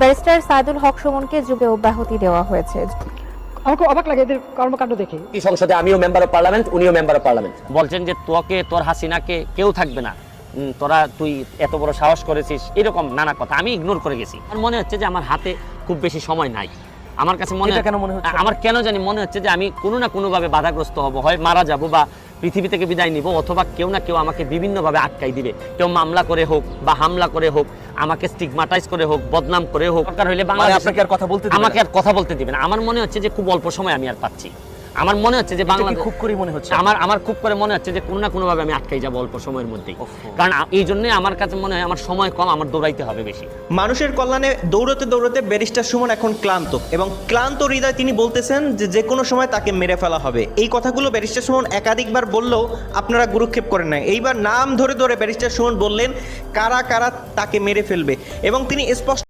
Barrister Saidul হক সুমনকে যুগে অব্যাহতি দেওয়া হয়েছে। আমার খুব অবাক লাগে এদের কর্মকাণ্ড দেখে। এই সংসদে আমিও মেম্বার অফ পার্লামেন্ট, উনিও মেম্বার অফ পার্লামেন্ট। বলছেন যে তোর হাসিনাকে কেউ থাকবে না, তুই এত বড় সাহস করেছিস, এরকম নানা কথা আমি ইগনোর করে গেছি। আমার মনে হচ্ছে যে আমার হাতে খুব বেশি সময় নাই। আমার কাছে মনে হচ্ছে, আমার কেন জানি মনে হচ্ছে যে আমি কোনো না কোনোভাবে বাধাগ্রস্ত হব, হয় মারা যাব বা পৃথিবী থেকে বিদায় নিব, অথবা কেউ না কেউ আমাকে বিভিন্নভাবে আটকাই দিবে। কেউ মামলা করে হোক বা হামলা করে হোক, আমাকে স্টিগমাটাইজ করে হোক, বদনাম করে হোক, দরকার হইলে বাংলাদেশে আমাকে আর কথা বলতে দিবে না। আমার মনে হচ্ছে যে খুব অল্প সময় আমি আর পাচ্ছি। আমার মনে হচ্ছে যে বাংলাদেশ খুব করে মনে হচ্ছে, আমার খুব করে মনে হচ্ছে যে কোনো না কোনোভাবে আমি আটকাই যাব অল্প সময়ের মধ্যেই। কারণ এই জন্যই আমার কাছে মনে হয় আমার সময় কম, আমার দৌড়াইতে হবে বেশি। মানুষের কল্যাণে দৌড়তে দৌড়তে ব্যারিস্টার সুমন এখন ক্লান্ত, এবং ক্লান্ত হৃদয় তিনি বলতেছেন যে যে কোনো সময় তাকে মেরে ফেলা হবে। এই কথাগুলো ব্যারিস্টার সুমন একাধিকবার বললেও আপনারা গুরুক্ষেপ করেন না। এইবার নাম ধরে ধরে ব্যারিস্টার সুমন বললেন কারা কারা তাকে মেরে ফেলবে, এবং তিনি স্পষ্ট